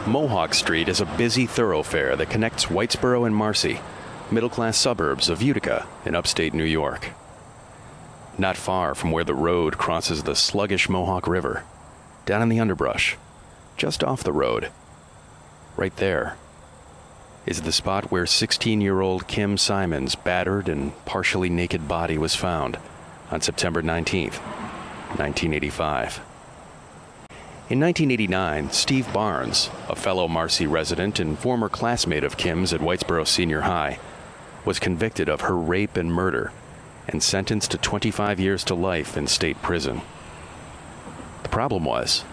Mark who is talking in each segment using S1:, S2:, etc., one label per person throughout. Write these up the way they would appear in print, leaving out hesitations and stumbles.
S1: Mohawk Street is a busy thoroughfare that connects Whitesboro and Marcy, middle-class suburbs of Utica in upstate New York. Not far from where the road crosses the sluggish Mohawk River, down in the underbrush, just off the road, right there, is the spot where 16-year-old Kim Simon's battered and partially naked body was found on September 19th, 1985. In 1989, Steve Barnes, a fellow Marcy resident and former classmate of Kim's at Whitesboro Senior High, was convicted of her rape and murder and sentenced to 25 years to life in state prison. The problem was,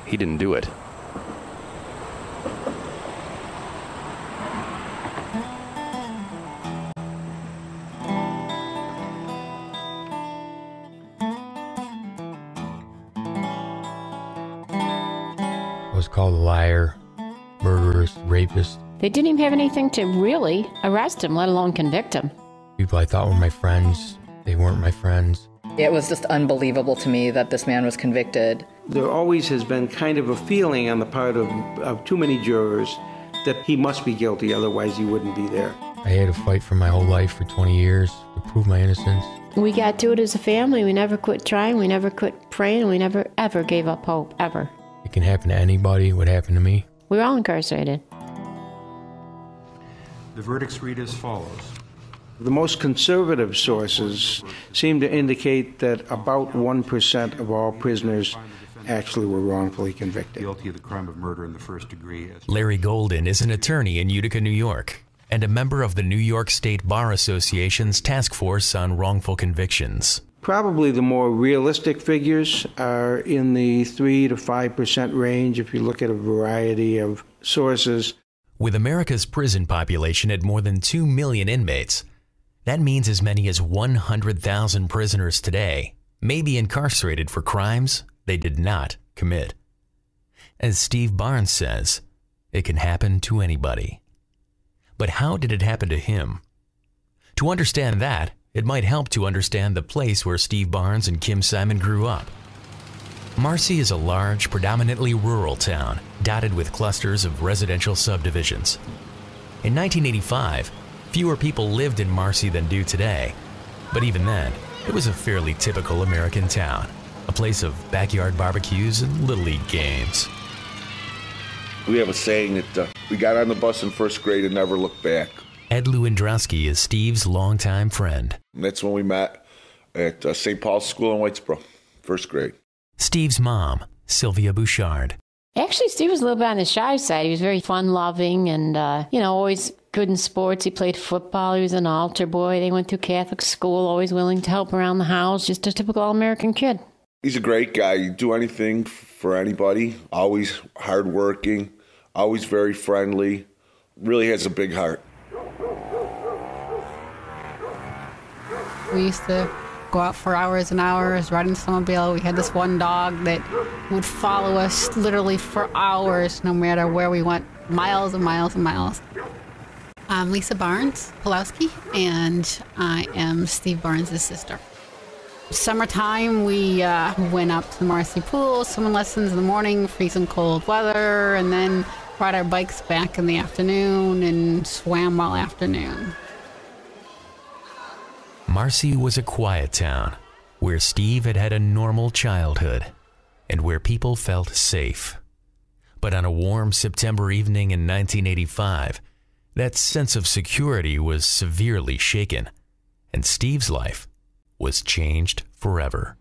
S1: he didn't do it.
S2: Was called a liar, murderous, rapist.
S3: They didn't even have anything to really arrest him, let alone convict him.
S2: People I thought were my friends, they weren't my friends.
S4: It was just unbelievable to me that this man was convicted.
S5: There always has been kind of a feeling on the part of too many jurors that he must be guilty, otherwise he wouldn't be there.
S2: I had to fight for my whole life for 20 years to prove my innocence.
S3: We got to it as a family. We never quit trying. We never quit praying. And we never, ever gave up hope, ever.
S2: It can happen to anybody. What happened to me?
S3: We were all incarcerated.
S6: The verdicts read as follows.
S5: The most conservative sources seem to indicate that about 1% of all prisoners actually were wrongfully convicted.
S6: Guilty of the crime of murder in the first degree.
S7: Larry Golden is an attorney in Utica, New York, and a member of the New York State Bar Association's Task Force on Wrongful Convictions.
S5: Probably the more realistic figures are in the 3 to 5% range if you look at a variety of sources.
S7: With America's prison population at more than 2 million inmates, that means as many as 100,000 prisoners today may be incarcerated for crimes they did not commit. As Steve Barnes says, it can happen to anybody. But how did it happen to him? To understand that, it might help to understand the place where Steve Barnes and Kim Simon grew up. Marcy is a large, predominantly rural town, dotted with clusters of residential subdivisions. In 1985, fewer people lived in Marcy than do today, but even then, it was a fairly typical American town, a place of backyard barbecues and Little League games.
S8: We have a saying that we got on the bus in first grade and never looked back.
S7: Ed Lewandowski is Steve's longtime friend.
S8: And that's when we met at St. Paul's School in Whitesboro, first grade.
S7: Steve's mom, Sylvia Bouchard.
S3: Actually, Steve was a little bit on the shy side. He was very fun-loving and, always good in sports. He played football. He was an altar boy. They went through Catholic school, always willing to help around the house. Just a typical all-American kid.
S8: He's a great guy. He'd do anything for anybody. Always hardworking, always very friendly. Really has a big heart.
S9: We used to go out for hours and hours, riding the snowmobile. We had this one dog that would follow us literally for hours, no matter where we went, miles and miles and miles. I'm Lisa Barnes Pulowski, and I am Steve Barnes' sister. Summertime, we went up to the Marcy Pool, swimming lessons in the morning, freezing cold weather, and then ride our bikes back in the afternoon and swam all afternoon.
S7: Marcy was a quiet town where Steve had had a normal childhood and where people felt safe. But on a warm September evening in 1985, that sense of security was severely shaken, and Steve's life was changed forever.